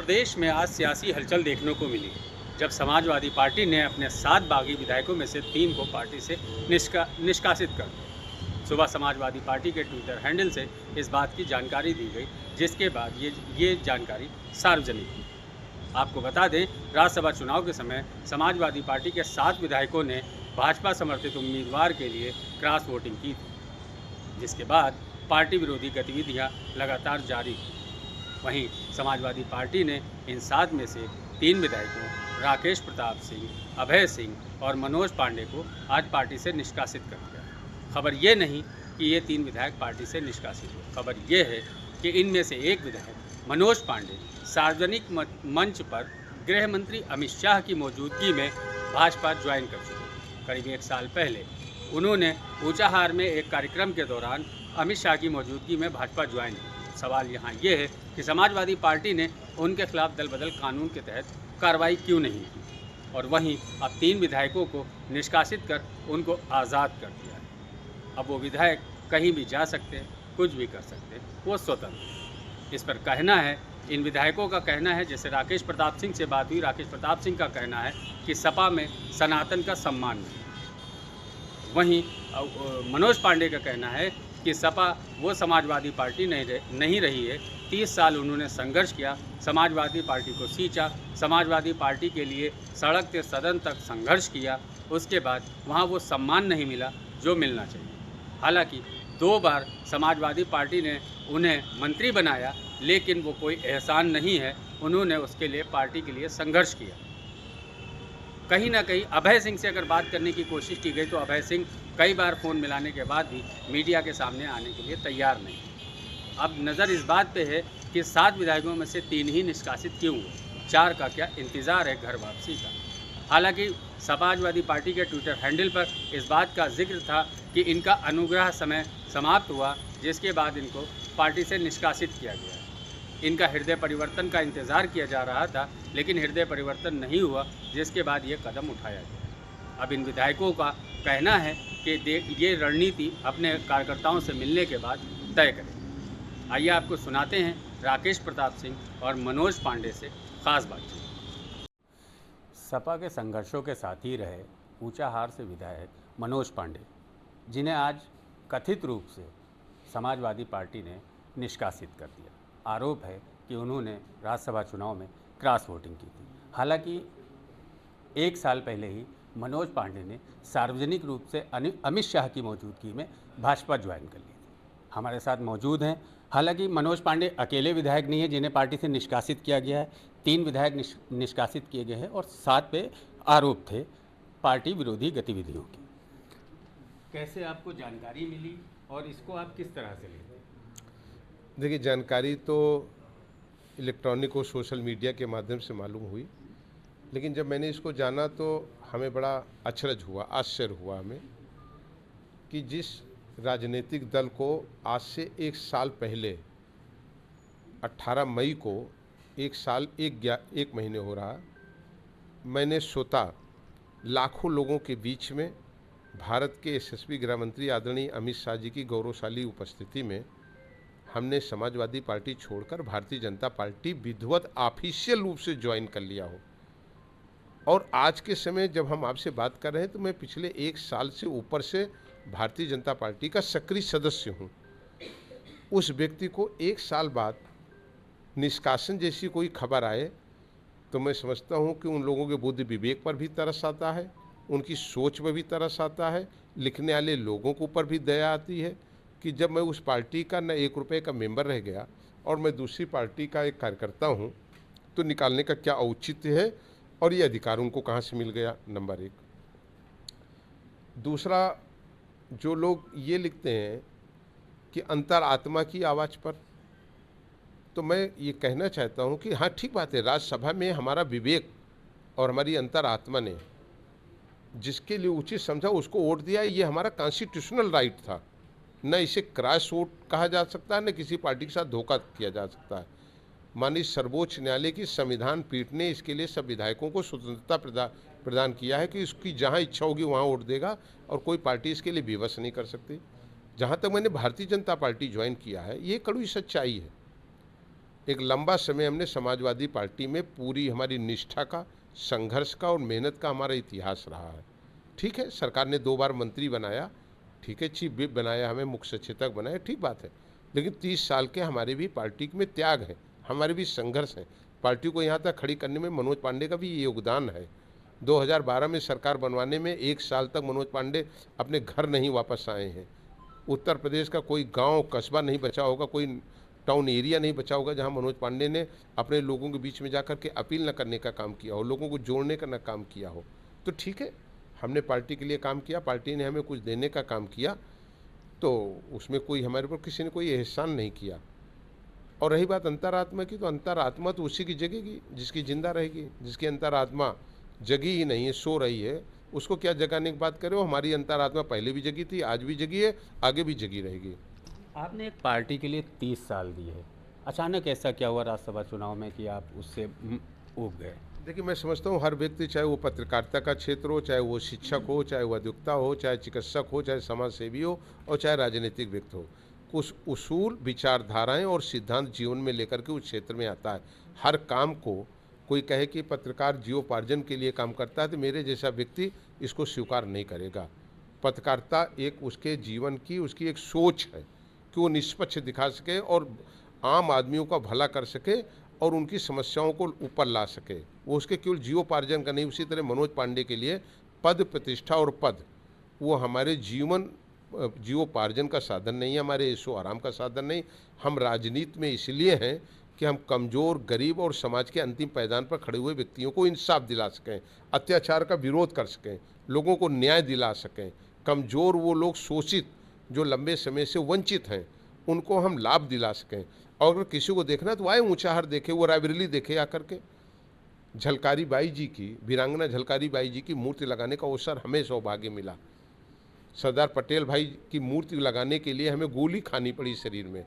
प्रदेश में आज सियासी हलचल देखने को मिली, जब समाजवादी पार्टी ने अपने 7 बागी विधायकों में से 3 को पार्टी से निष्कासित कर दिया। सुबह समाजवादी पार्टी के ट्विटर हैंडल से इस बात की जानकारी दी गई, जिसके बाद ये जानकारी सार्वजनिक हुई। आपको बता दें, राज्यसभा चुनाव के समय समाजवादी पार्टी के 7 विधायकों ने भाजपा समर्थित उम्मीदवार के लिए क्रॉस वोटिंग की थी, जिसके बाद पार्टी विरोधी गतिविधियां लगातार जारी हुई। वहीं समाजवादी पार्टी ने इन 7 में से 3 विधायकों राकेश प्रताप सिंह, अभय सिंह और मनोज पांडे को आज पार्टी से निष्कासित कर दिया। खबर ये नहीं कि ये 3 विधायक पार्टी से निष्कासित हुए, खबर ये है कि इनमें से एक विधायक मनोज पांडे सार्वजनिक मंच पर गृह मंत्री अमित शाह की मौजूदगी में भाजपा ज्वाइन कर चुके। करीब 1 साल पहले उन्होंने ऊंचाहार में एक कार्यक्रम के दौरान अमित शाह की मौजूदगी में भाजपा ज्वाइन की। सवाल यहाँ ये है कि समाजवादी पार्टी ने उनके खिलाफ दल बदल कानून के तहत कार्रवाई क्यों नहीं की, और वहीं अब 3 विधायकों को निष्कासित कर उनको आज़ाद कर दिया है। अब वो विधायक कहीं भी जा सकते हैं, कुछ भी कर सकते हैं, वो स्वतंत्र। इस पर कहना है, इन विधायकों का कहना है, जैसे राकेश प्रताप सिंह से बात हुई, राकेश प्रताप सिंह का कहना है कि सपा में सनातन का सम्मान नहीं। वहीं मनोज पांडे का कहना है कि सपा वो समाजवादी पार्टी नहीं रही है। 30 साल उन्होंने संघर्ष किया, समाजवादी पार्टी को सींचा, समाजवादी पार्टी के लिए सड़क से सदन तक संघर्ष किया, उसके बाद वहाँ वो सम्मान नहीं मिला जो मिलना चाहिए। हालांकि 2 बार समाजवादी पार्टी ने उन्हें मंत्री बनाया, लेकिन वो कोई एहसान नहीं है, उन्होंने उसके लिए पार्टी के लिए संघर्ष किया। कहीं ना कहीं अभय सिंह से अगर बात करने की कोशिश की गई तो अभय सिंह कई बार फ़ोन मिलाने के बाद भी मीडिया के सामने आने के लिए तैयार नहीं। अब नज़र इस बात पे है कि 7 विधायकों में से 3 ही निष्कासित क्यों हुए, 4 का क्या इंतज़ार है घर वापसी का। हालांकि समाजवादी पार्टी के ट्विटर हैंडल पर इस बात का जिक्र था कि इनका अनुग्रह समय समाप्त हुआ, जिसके बाद इनको पार्टी से निष्कासित किया गया। इनका हृदय परिवर्तन का इंतज़ार किया जा रहा था, लेकिन हृदय परिवर्तन नहीं हुआ, जिसके बाद ये कदम उठाया गया। अब इन विधायकों का कहना है कि ये रणनीति अपने कार्यकर्ताओं से मिलने के बाद तय करें। आइए आपको सुनाते हैं राकेश प्रताप सिंह और मनोज पांडे से खास बातचीत। सपा के संघर्षों के साथी रहे ऊंचाहार से विधायक मनोज पांडे, जिन्हें आज कथित रूप से समाजवादी पार्टी ने निष्कासित कर दिया। आरोप है कि उन्होंने राज्यसभा चुनाव में क्रॉस वोटिंग की थी। हालांकि 1 साल पहले ही मनोज पांडे ने सार्वजनिक रूप से अमित शाह की मौजूदगी में भाजपा ज्वाइन कर ली थी। हमारे साथ मौजूद हैं। हालांकि मनोज पांडे अकेले विधायक नहीं है जिन्हें पार्टी से निष्कासित किया गया है, 3 विधायक निष्कासित किए गए हैं और 7 पे आरोप थे पार्टी विरोधी गतिविधियों की। कैसे आपको जानकारी मिली और इसको आप किस तरह से लेते हैं? देखिए, जानकारी तो इलेक्ट्रॉनिक और सोशल मीडिया के माध्यम से मालूम हुई, लेकिन जब मैंने इसको जाना तो हमें बड़ा अचरज हुआ, आश्चर्य हुआ हमें कि जिस राजनीतिक दल को आज से 1 साल पहले 18 मई को 1 साल 1 महीने हो रहा, मैंने स्वतः लाखों लोगों के बीच में भारत के यशस्वी गृह मंत्री आदरणीय अमित शाह जी की गौरवशाली उपस्थिति में हमने समाजवादी पार्टी छोड़कर भारतीय जनता पार्टी विधिवत ऑफिशियल रूप से ज्वाइन कर लिया हो। और आज के समय जब हम आपसे बात कर रहे हैं तो मैं पिछले 1 साल से ऊपर से भारतीय जनता पार्टी का सक्रिय सदस्य हूं। उस व्यक्ति को 1 साल बाद निष्कासन जैसी कोई खबर आए तो मैं समझता हूं कि उन लोगों के बुद्धि विवेक पर भी तरस आता है, उनकी सोच पर भी तरस आता है, लिखने वाले लोगों के ऊपर भी दया आती है कि जब मैं उस पार्टी का न 1 रुपये का मेंबर रह गया और मैं दूसरी पार्टी का एक कार्यकर्ता हूं, तो निकालने का क्या औचित्य है और ये अधिकार उनको कहां से मिल गया, नंबर 1। दूसरा, जो लोग ये लिखते हैं कि अंतरात्मा की आवाज़ पर, तो मैं ये कहना चाहता हूं कि हाँ, ठीक बात है, राज्यसभा में हमारा विवेक और हमारी अंतरात्मा ने जिसके लिए उचित समझा उसको वोट दिया, ये हमारा कॉन्स्टिट्यूशनल राइट था। न इसे क्रॉस वोट कहा जा सकता है, न किसी पार्टी के साथ धोखा किया जा सकता है। माननीय सर्वोच्च न्यायालय की संविधान पीठ ने इसके लिए सब विधायकों को स्वतंत्रता प्रदान किया है कि उसकी जहां इच्छा होगी वहां वोट देगा और कोई पार्टी इसके लिए विवश नहीं कर सकती। जहां तक मैंने भारतीय जनता पार्टी ज्वाइन किया है, ये कड़वी सच्चाई है। एक लंबा समय हमने समाजवादी पार्टी में पूरी हमारी निष्ठा का, संघर्ष का और मेहनत का हमारा इतिहास रहा है। ठीक है, सरकार ने 2 बार मंत्री बनाया, ठीक है, चीफ व्हिप बनाया, हमें मुख्य सचेतक बनाया, ठीक बात है। लेकिन 30 साल के हमारे भी पार्टी में त्याग है, हमारे भी संघर्ष है। पार्टी को यहाँ तक खड़ी करने में मनोज पांडे का भी योगदान है। 2012 में सरकार बनवाने में 1 साल तक मनोज पांडे अपने घर नहीं वापस आए हैं। उत्तर प्रदेश का कोई गांव कस्बा नहीं बचा होगा, कोई टाउन एरिया नहीं बचा होगा जहां मनोज पांडे ने अपने लोगों के बीच में जाकर के अपील न करने का काम किया हो, लोगों को जोड़ने का न काम किया हो। तो ठीक है, हमने पार्टी के लिए काम किया, पार्टी ने हमें कुछ देने का काम किया, तो उसमें कोई हमारे ऊपर किसी ने कोई एहसान नहीं किया। और रही बात अंतरात्मा की, तो अंतरात्मा तो उसी की जगेगी जिसकी जिंदा रहेगी। जिसकी अंतरात्मा जगी ही नहीं है, सो रही है, उसको क्या जगाने की बात करे हो। हमारी अंतरात्मा पहले भी जगी थी, आज भी जगी है, आगे भी जगी रहेगी। आपने एक पार्टी के लिए 30 साल दिए, अचानक ऐसा क्या हुआ राज्यसभा चुनाव में कि आप उससे ऊब गए? देखिए, मैं समझता हूँ हर व्यक्ति, चाहे वो पत्रकारिता का क्षेत्र हो, चाहे वो शिक्षक हो, चाहे वो अधिवक्ता हो, चाहे चिकित्सक हो, चाहे समाज सेवी हो और चाहे राजनीतिक व्यक्ति हो, कुछ उसूल, विचारधाराएं और सिद्धांत जीवन में लेकर के उस क्षेत्र में आता है। हर काम को कोई कहे कि पत्रकार जीवोपार्जन के लिए काम करता है, तो मेरे जैसा व्यक्ति इसको स्वीकार नहीं करेगा। पत्रकारिता एक उसके जीवन की, उसकी एक सोच है कि वो निष्पक्ष दिखा सके और आम आदमियों का भला कर सके और उनकी समस्याओं को ऊपर ला सके। वो उसके केवल जीवोपार्जन का नहीं, उसी तरह मनोज पांडे के लिए पद, प्रतिष्ठा और पद वो हमारे जीवोपार्जन का साधन नहीं है, हमारे ऐशो आराम का साधन नहीं। हम राजनीति में इसलिए हैं कि हम कमज़ोर, गरीब और समाज के अंतिम पायदान पर खड़े हुए व्यक्तियों को इंसाफ दिला सकें, अत्याचार का विरोध कर सकें, लोगों को न्याय दिला सकें। कमज़ोर वो लोग, शोषित जो लंबे समय से वंचित हैं, उनको हम लाभ दिला सकें। और अगर किसी को देखना तो आए ऊंचाहार देखे, वो रायबरेली देखे आकर के। झलकारी बाई जी की, वीरांगना झलकारी बाई जी की मूर्ति लगाने का अवसर हमें सौभाग्य मिला। सरदार पटेल भाई की मूर्ति लगाने के लिए हमें गोली खानी पड़ी शरीर में।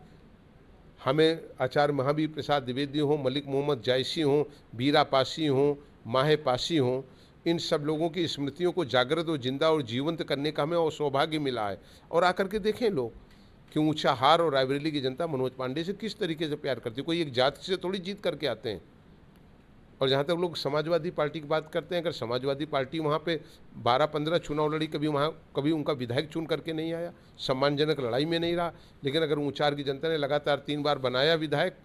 हमें आचार्य महावीर प्रसाद द्विवेदी हों, मलिक मोहम्मद जायसी हों, बीरा पासी हों, माहे पासी हों, इन सब लोगों की स्मृतियों को जागृत और जिंदा और जीवंत करने का हमें सौभाग्य मिला है। और आकर के देखें लोग कि ऊंचाहार और रायबरेली की जनता मनोज पांडे से किस तरीके से प्यार करती है। कोई एक जाति से थोड़ी जीत करके आते हैं। और जहाँ तक लोग समाजवादी पार्टी की बात करते हैं, अगर समाजवादी पार्टी वहाँ पे 12-15 चुनाव लड़ी, कभी उनका विधायक चुन करके नहीं आया, सम्मानजनक लड़ाई में नहीं रहा। लेकिन अगर ऊंचाहार की जनता ने लगातार 3 बार बनाया विधायक,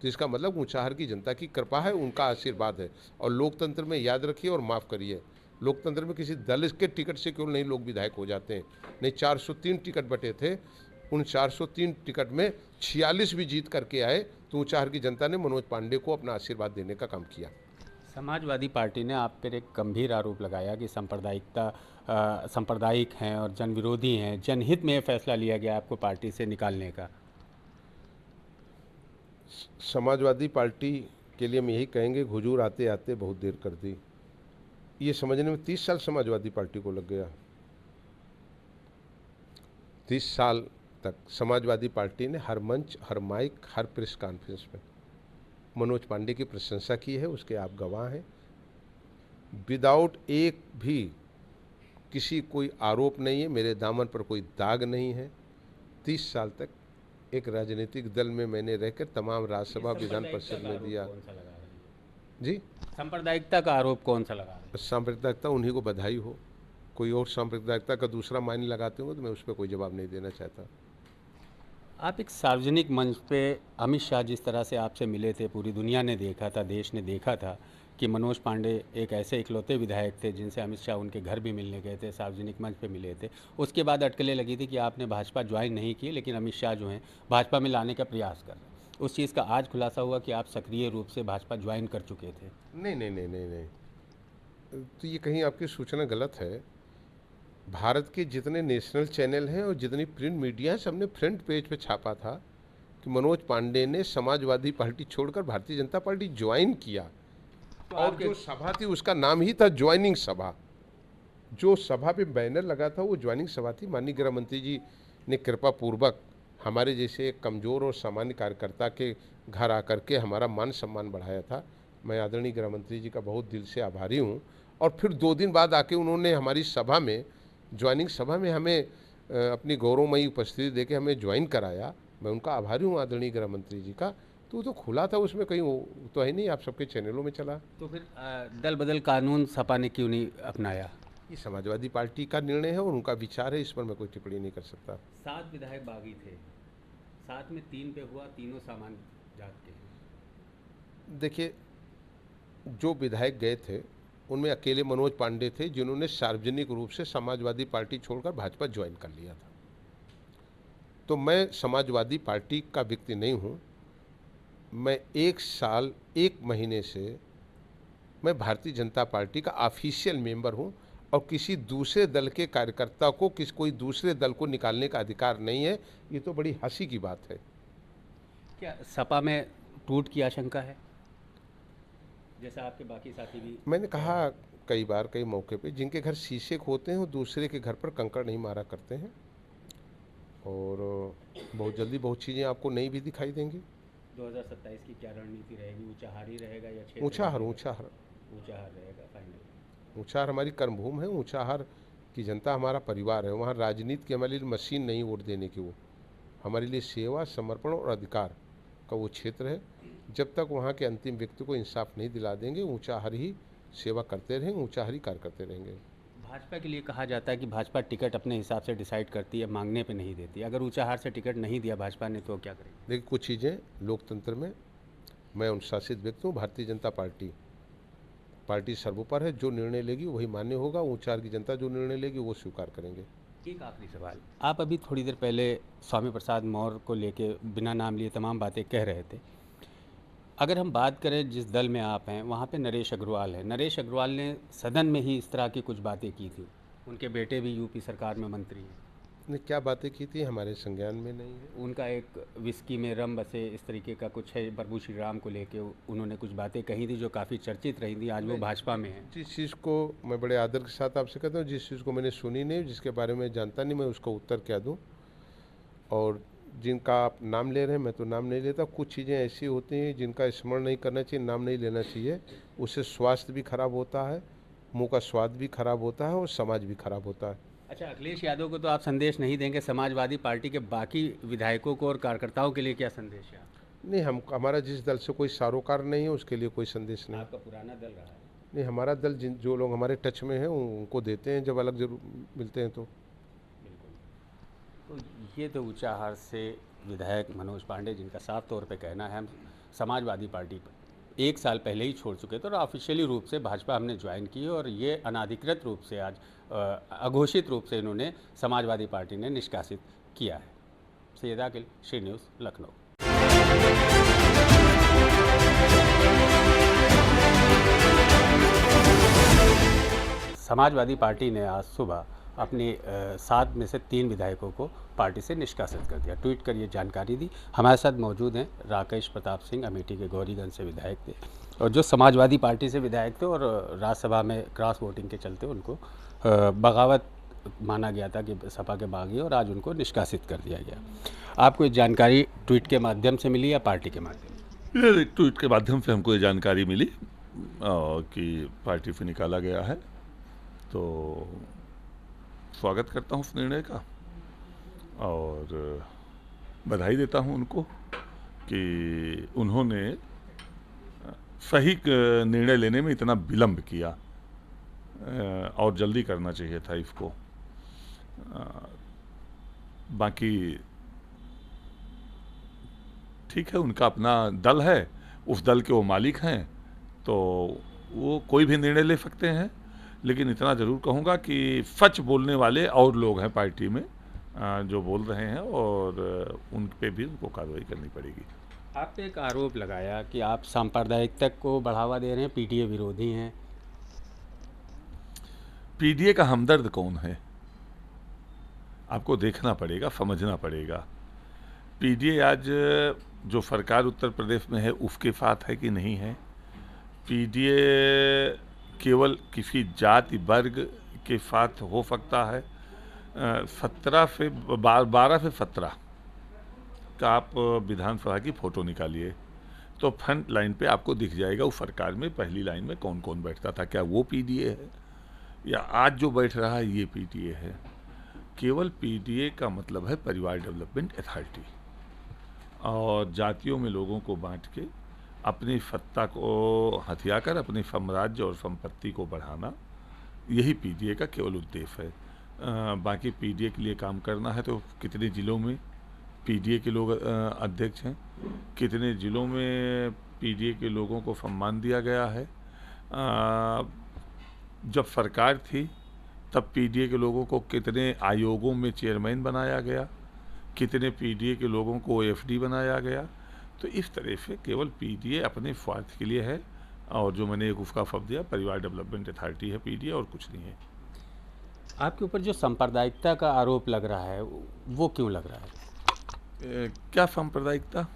तो इसका मतलब ऊंचाहार की जनता की कृपा है, उनका आशीर्वाद है। और लोकतंत्र में याद रखिए और माफ़ करिए, लोकतंत्र में किसी दल के टिकट से केवल नहीं लोग विधायक हो जाते हैं। नहीं, 403 टिकट बटे थे, उन 403 टिकट में 46 भी जीत करके आए, तो ऊंचाहार की जनता ने मनोज पांडे को अपना आशीर्वाद देने का काम किया। समाजवादी पार्टी ने आप पर एक गंभीर आरोप लगाया कि सांप्रदायिक हैं और जन विरोधी हैं, जनहित में यह फैसला लिया गया आपको पार्टी से निकालने का। समाजवादी पार्टी के लिए हम यही कहेंगे, हुजूर आते आते बहुत देर कर दी। ये समझने में 30 साल समाजवादी पार्टी को लग गया। 30 साल तक समाजवादी पार्टी ने हर मंच, हर माइक, हर प्रेस कॉन्फ्रेंस में मनोज पांडे की प्रशंसा की है, उसके आप गवाह हैं। विदाउट एक भी किसी कोई आरोप नहीं है, मेरे दामन पर कोई दाग नहीं है। 30 साल तक एक राजनीतिक दल में मैंने रहकर तमाम राज्यसभा, विधान परिषद में दिया। जी, सांप्रदायिकता का आरोप कौन सा लगा? सांप्रदायिकता उन्हीं को बधाई हो। कोई और सांप्रदायिकता का दूसरा मायने लगाते हो तो मैं उस पर कोई जवाब नहीं देना चाहता। आप एक सार्वजनिक मंच पे अमित शाह जिस तरह से आपसे मिले थे, पूरी दुनिया ने देखा था, देश ने देखा था कि मनोज पांडे एक ऐसे इकलौते विधायक थे जिनसे अमित शाह उनके घर भी मिलने गए थे, सार्वजनिक मंच पे मिले थे। उसके बाद अटकलें लगी थी कि आपने भाजपा ज्वाइन नहीं की, लेकिन अमित शाह जो हैं भाजपा में लाने का प्रयास कर रहे हैं। उस चीज़ का आज खुलासा हुआ कि आप सक्रिय रूप से भाजपा ज्वाइन कर चुके थे। नहीं नहीं नहीं नहीं नहीं, तो ये कहीं आपकी सूचना गलत है। भारत के जितने नेशनल चैनल हैं और जितनी प्रिंट मीडिया है, सबने फ्रंट पेज पे छापा था कि मनोज पांडे ने समाजवादी पार्टी छोड़कर भारतीय जनता पार्टी ज्वाइन किया। तो और जो सभा थी उसका नाम ही था ज्वाइनिंग सभा। जो सभा पे बैनर लगा था वो ज्वाइनिंग सभा थी। माननीय गृह मंत्री जी ने कृपा पूर्वक हमारे जैसे एक कमज़ोर और सामान्य कार्यकर्ता के घर आकर के हमारा मान सम्मान बढ़ाया था। मैं आदरणीय गृह मंत्री जी का बहुत दिल से आभारी हूँ। और फिर 2 दिन बाद आके उन्होंने हमारी सभा में, ज्वाइनिंग सभा में हमें अपनी गौरवमयी उपस्थिति देके हमें ज्वाइन कराया। मैं उनका आभारी हूँ आदरणीय गृह मंत्री जी का। तो वो तो खुला था, उसमें कहीं वो तो है नहीं, आप सबके चैनलों में चला। तो फिर दल बदल कानून सपा ने क्यों नहीं अपनाया? ये समाजवादी पार्टी का निर्णय है और उनका विचार है, इस पर मैं कोई टिप्पणी नहीं कर सकता। 7 विधायक बागी थे, 7 में 3 पे हुआ, तीनों सामान्य जात के हैं। देखिए, जो विधायक गए थे उनमें अकेले मनोज पांडे थे जिन्होंने सार्वजनिक रूप से समाजवादी पार्टी छोड़कर भाजपा ज्वाइन कर लिया था। तो मैं समाजवादी पार्टी का व्यक्ति नहीं हूँ। मैं 1 साल 1 महीने से मैं भारतीय जनता पार्टी का ऑफिशियल मेंबर हूँ और किसी दूसरे दल के कार्यकर्ता को कोई दूसरे दल को निकालने का अधिकार नहीं है। ये तो बड़ी हंसी की बात है। क्या सपा में टूट की आशंका है, जैसा आपके बाकी साथी भी? मैंने कहा कई बार कई मौके पे, जिनके घर शीशे होते हैं वो दूसरे के घर पर कंकड़ नहीं मारा करते हैं। और बहुत जल्दी बहुत चीज़ें आपको नई भी दिखाई देंगी। 2027 की क्या रणनीति रहेगी? ऊंचाहार ही रहेगा या क्षेत्र ऊंचाहार रहेगा? ऊंचाहार ऊंचाहार रहेगा फाइनल। ऊंचाहार हमारी कर्मभूमि है। ऊंचाहार की जनता हमारा परिवार है। वहाँ राजनीति की हमारे लिए मशीन नहीं वोट देने की, वो हमारे लिए सेवा, समर्पण और अधिकार का वो क्षेत्र है। जब तक वहाँ के अंतिम व्यक्ति को इंसाफ नहीं दिला देंगे, ऊंचाहार ही सेवा करते रहेंगे, ऊंचाहार ही कार्य करते रहेंगे। भाजपा के लिए कहा जाता है कि भाजपा टिकट अपने हिसाब से डिसाइड करती है, मांगने पे नहीं देती। अगर ऊंचाहार से टिकट नहीं दिया भाजपा ने तो क्या करेगी? देखिए, कुछ चीज़ें लोकतंत्र में, मैं अनुशासित व्यक्ति हूँ। भारतीय जनता पार्टी सर्वोपर है। जो निर्णय लेगी वही मान्य होगा। ऊंचाहार की जनता जो निर्णय लेगी वो स्वीकार करेंगे। एक आखिरी सवाल, आप अभी थोड़ी देर पहले स्वामी प्रसाद मौर्य को लेके बिना नाम लिए तमाम बातें कह रहे थे। अगर हम बात करें जिस दल में आप हैं, वहाँ पे नरेश अग्रवाल है। नरेश अग्रवाल ने सदन में ही इस तरह की कुछ बातें की थी। उनके बेटे भी यूपी सरकार में मंत्री हैं। ने क्या बातें की थी हमारे संज्ञान में नहीं है। उनका एक विस्की में रम बसे, इस तरीके का कुछ है। प्रभु श्री राम को लेके उन्होंने कुछ बातें कही थी जो काफ़ी चर्चित रही थी। आज वो भाजपा में है। जिस चीज़ को मैं बड़े आदर के साथ आपसे कहता हूँ, जिस चीज़ को मैंने सुनी नहीं, जिसके बारे में जानता नहीं, मैं उसका उत्तर क्या दूँ। और जिनका आप नाम ले रहे हैं, मैं तो नाम नहीं लेता। कुछ चीज़ें ऐसी होती हैं जिनका स्मरण नहीं करना चाहिए, नाम नहीं लेना चाहिए। उससे स्वास्थ्य भी खराब होता है, मुंह का स्वाद भी खराब होता है और समाज भी खराब होता है। अच्छा, अखिलेश यादव को तो आप संदेश नहीं देंगे, समाजवादी पार्टी के बाकी विधायकों को और कार्यकर्ताओं के लिए क्या संदेश है? नहीं, हमारा जिस दल से कोई सरोकार नहीं है उसके लिए कोई संदेश नहीं। आपका पुराना दल रहा है। नहीं, हमारा दल जो लोग हमारे टच में हैं उनको देते हैं जब अलग जरूर मिलते हैं तो। बिल्कुल। तो ये तो ऊंचाहार से विधायक मनोज पांडे, जिनका साफ तौर पे कहना है हम समाजवादी पार्टी पर 1 साल पहले ही छोड़ चुके थे और ऑफिशियली रूप से भाजपा हमने ज्वाइन की, और ये अनाधिकृत रूप से आज अघोषित रूप से इन्होंने समाजवादी पार्टी ने निष्कासित किया है। सैयद आकिल, श्री न्यूज़, लखनऊ। समाजवादी पार्टी ने आज सुबह अपने 7 में से 3 विधायकों को पार्टी से निष्कासित कर दिया। ट्वीट कर ये जानकारी दी। हमारे साथ मौजूद हैं राकेश प्रताप सिंह, अमेठी के गौरीगंज से विधायक थे और जो समाजवादी पार्टी से विधायक थे, और राज्यसभा में क्रॉस वोटिंग के चलते उनको बगावत माना गया था कि सपा के बागी, और आज उनको निष्कासित कर दिया गया। आपको ये जानकारी ट्वीट के माध्यम से मिली या पार्टी के माध्यम से? ये ट्वीट के माध्यम से हमको ये जानकारी मिली कि पार्टी से निकाला गया है। तो स्वागत करता हूँ उस निर्णय का और बधाई देता हूँ उनको कि उन्होंने सही निर्णय लेने में इतना विलंब किया और जल्दी करना चाहिए था इसको। बाकी ठीक है, उनका अपना दल है, उस दल के वो मालिक हैं, तो वो कोई भी निर्णय ले सकते हैं। लेकिन इतना ज़रूर कहूँगा कि सच बोलने वाले और लोग हैं पार्टी में जो बोल रहे हैं, और उन पे भी उनको कार्रवाई करनी पड़ेगी। आप पे एक आरोप लगाया कि आप सांप्रदायिकता को बढ़ावा दे रहे हैं, पीटीए विरोधी हैं। पीडीए का हमदर्द कौन है, आपको देखना पड़ेगा, समझना पड़ेगा। पीडीए आज जो सरकार उत्तर प्रदेश में है उसके साथ है कि नहीं है। पीडीए केवल किसी जाति वर्ग के साथ हो सकता है। 12 से 17 का आप विधानसभा की फ़ोटो निकालिए तो फ्रंट लाइन पे आपको दिख जाएगा उस सरकार में पहली लाइन में कौन कौन बैठता था। क्या वो पीडीए है या आज जो बैठ रहा है ये पीडीए है? केवल पीडीए का मतलब है परिवार डेवलपमेंट अथॉरिटी, और जातियों में लोगों को बांट के अपनी सत्ता को हथियाकर अपने साम्राज्य और संपत्ति को बढ़ाना, यही पीडीए का केवल उद्देश्य है। बाकी पीडीए के लिए काम करना है तो कितने ज़िलों में पीडीए के लोग अध्यक्ष हैं, कितने ज़िलों में पीडीए के लोगों को सम्मान दिया गया है। जब सरकार थी तब पीडीए के लोगों को कितने आयोगों में चेयरमैन बनाया गया, कितने पीडीए के लोगों को एफडी बनाया गया। तो इस तरह से केवल पीडीए अपने स्वार्थ के लिए है, और जो मैंने एक उसका शब्द दिया, परिवार डेवलपमेंट अथॉरिटी है पीडीए, और कुछ नहीं है। आपके ऊपर जो सांप्रदायिकता का आरोप लग रहा है वो क्यों लग रहा है? क्या सांप्रदायिकता?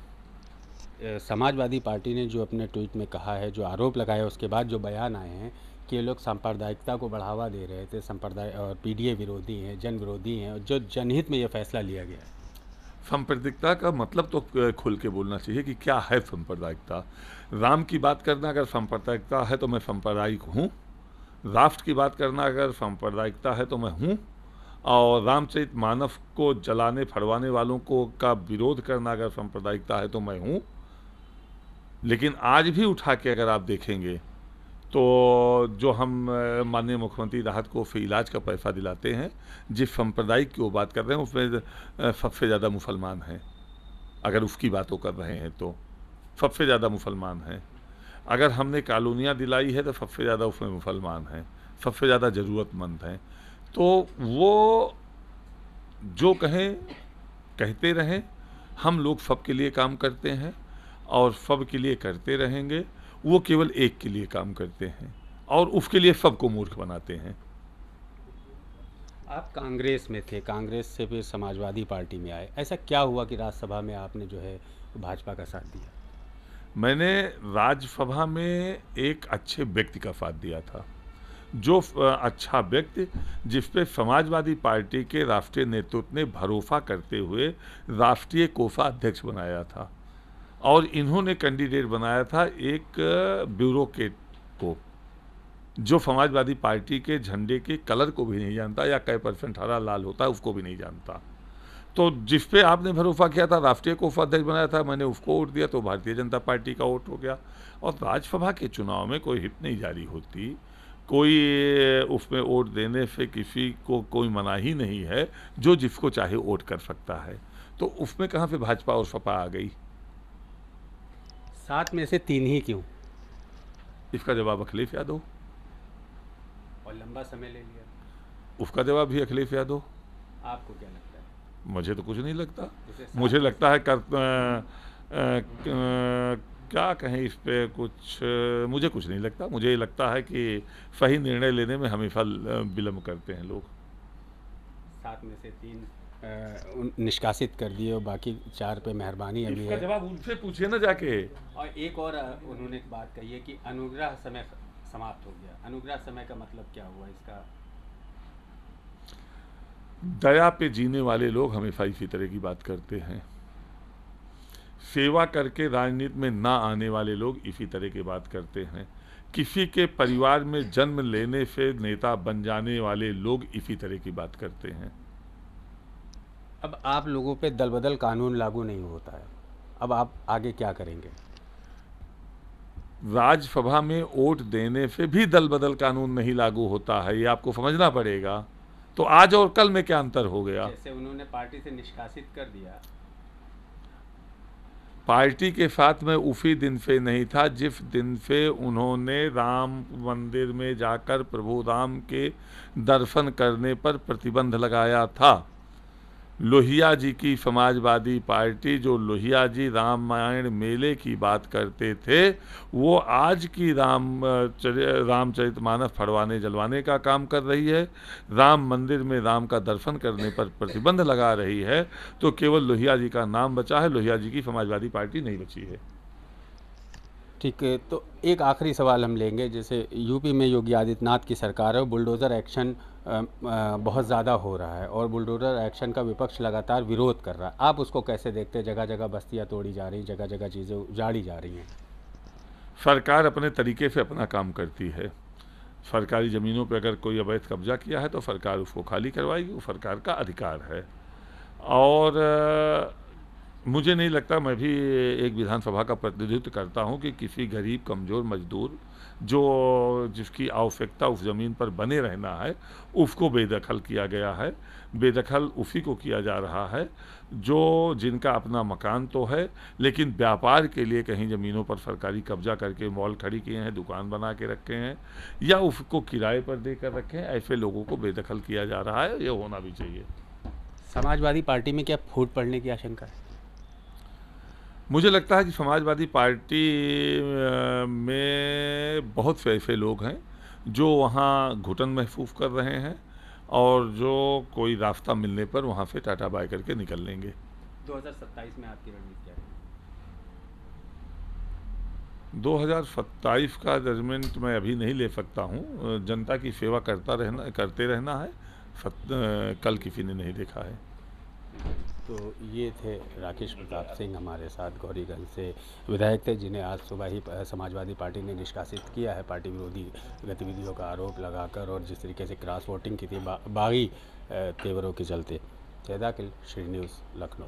समाजवादी पार्टी ने जो अपने ट्वीट में कहा है, जो आरोप लगाया, उसके बाद जो बयान आए हैं कि ये लोग सांप्रदायिकता को बढ़ावा दे रहे थे, संप्रदाय और पीडीए विरोधी हैं, जन विरोधी हैं, और जो जनहित में ये फैसला लिया गया है। सांप्रदायिकता का मतलब तो खुल के बोलना चाहिए कि क्या है सांप्रदायिकता। राम की बात करना अगर सांप्रदायिकता है तो मैं सांप्रदायिक हूँ, राष्ट्र की बात करना अगर सांप्रदायिकता है तो मैं हूँ, और रामचरित मानस को जलाने फड़वाने वालों को का विरोध करना अगर सांप्रदायिकता है तो मैं हूँ। लेकिन आज भी उठा के अगर आप देखेंगे तो जो हम माननीय मुख्यमंत्री राहत को फ्री इलाज का पैसा दिलाते हैं, जिस सांप्रदायिक की वो बात कर रहे हैं उसमें सबसे ज़्यादा मुसलमान हैं। अगर उसकी बातों कर रहे हैं तो सबसे ज़्यादा मुसलमान हैं। अगर हमने कॉलोनियाँ दिलाई है तो सबसे ज़्यादा उसमें मुसलमान हैं, सबसे ज़्यादा ज़रूरतमंद हैं। तो वो जो कहें कहते रहें, हम लोग सब के लिए काम करते हैं और सब के लिए करते रहेंगे। वो केवल एक के लिए काम करते हैं और उसके लिए सबको मूर्ख बनाते हैं। आप कांग्रेस में थे, कांग्रेस से फिर समाजवादी पार्टी में आए, ऐसा क्या हुआ कि राज्यसभा में आपने जो है भाजपा का साथ दिया? मैंने राज्यसभा में एक अच्छे व्यक्ति का साथ दिया था, जो अच्छा व्यक्ति जिस पे समाजवादी पार्टी के राष्ट्रीय नेतृत्व ने भरोसा करते हुए राष्ट्रीय कोषाध्यक्ष बनाया था, और इन्होंने कैंडिडेट बनाया था एक ब्यूरोक्रेट को, जो समाजवादी पार्टी के झंडे के कलर को भी नहीं जानता, या कै % हरा लाल होता है उसको भी नहीं जानता। तो जिस पे आपने भरोसा किया था, राष्ट्रीय कोषाध्यक्ष बनाया था, मैंने उसको वोट दिया तो भारतीय जनता पार्टी का वोट हो गया। और राज्यसभा के चुनाव में कोई हित नहीं जारी होती, कोई उसमें वोट देने से किसी को कोई मनाही नहीं है, जो जिसको चाहे वोट कर सकता है। तो उसमें कहाँ से भाजपा और सपा आ गई? 7 में से 3 ही क्यों? इसका जवाब अखिलेश यादव। और लंबा समय ले लिया, उसका जवाब भी अखिलेश यादव। आपको क्या लगता है? मुझे तो कुछ नहीं लगता। जैसे मुझे लगता है क्या कहें इस पे, कुछ मुझे कुछ नहीं लगता। मुझे लगता है कि सही निर्णय लेने में हमेशा विलम्ब करते हैं लोग। 7 में से 3 निष्कासित कर दिए और बाकी 4 पे मेहरबानी अभी इसका है। जवाब उनसे पूछिए ना जाके। और एक और उन्होंने एक बात कही है कि अनुग्रह समय समाप्त हो गया। अनुग्रह समय का मतलब क्या हुआ इसका? दया पे जीने वाले लोग हमेशा इसी तरह की बात करते हैं। सेवा करके राजनीति में ना आने वाले लोग इसी तरह की बात करते हैं। किसी के परिवार में जन्म लेने से नेता बन जाने वाले लोग इसी तरह की बात करते हैं। अब आप लोगों पे दल बदल कानून लागू नहीं होता है, अब आप आगे क्या करेंगे? राज्यसभा में वोट देने से भी दल बदल कानून नहीं लागू होता है, ये आपको समझना पड़ेगा। तो आज और कल में क्या अंतर हो गया? जैसे उन्होंने पार्टी से निष्कासित कर दिया, पार्टी के साथ में उसी दिन से नहीं था जिस दिन से उन्होंने राम मंदिर में जाकर प्रभु राम के दर्शन करने पर प्रतिबंध लगाया था। लोहिया जी की समाजवादी पार्टी, जो लोहिया जी रामायण मेले की बात करते थे, वो आज की रामचरितमानस फड़वाने जलवाने का काम कर रही है, राम मंदिर में राम का दर्शन करने पर प्रतिबंध लगा रही है। तो केवल लोहिया जी का नाम बचा है, लोहिया जी की समाजवादी पार्टी नहीं बची है। ठीक है। तो एक आखिरी सवाल हम लेंगे, जैसे यूपी में योगी आदित्यनाथ की सरकार है, बुलडोज़र एक्शन बहुत ज़्यादा हो रहा है और बुलडोज़र एक्शन का विपक्ष लगातार विरोध कर रहा है, आप उसको कैसे देखते हैं? जगह जगह बस्तियां तोड़ी जा रही, जगह जगह चीज़ें उजाड़ी जा रही हैं। सरकार अपने तरीके से अपना काम करती है। सरकारी ज़मीनों पर अगर कोई अवैध कब्जा किया है तो सरकार उसको खाली करवाएगी, वो सरकार का अधिकार है। और मुझे नहीं लगता, मैं भी एक विधानसभा का प्रतिनिधित्व करता हूं, कि किसी गरीब कमज़ोर मजदूर जो जिसकी आवश्यकता उस ज़मीन पर बने रहना है उसको बेदखल किया गया है। बेदखल उसी को किया जा रहा है जो जिनका अपना मकान तो है लेकिन व्यापार के लिए कहीं ज़मीनों पर सरकारी कब्जा करके मॉल खड़ी किए हैं, दुकान बना के रखे हैं या उसको किराए पर देकर रखे हैं। ऐसे लोगों को बेदखल किया जा रहा है, ये होना भी चाहिए। समाजवादी पार्टी में क्या फूट पड़ने की आशंका है? मुझे लगता है कि समाजवादी पार्टी में बहुत से ऐसे लोग हैं जो वहाँ घुटन महसूस कर रहे हैं और जो कोई रास्ता मिलने पर वहाँ से टाटा बाय करके निकल लेंगे। 2027 में आपकी रणनीति क्या है? 2027 का जजमेंट मैं अभी नहीं ले सकता हूँ। जनता की सेवा करते रहना है। कल किसी ने नहीं देखा है। तो ये थे राकेश प्रताप सिंह हमारे साथ गौरीगंज से विधायक थे, जिन्हें आज सुबह ही समाजवादी पार्टी ने निष्कासित किया है पार्टी विरोधी गतिविधियों का आरोप लगाकर, और जिस तरीके से क्रॉस वोटिंग की थी बागी तेवरों के चलते। सैयद आकिल, श्री न्यूज़, लखनऊ।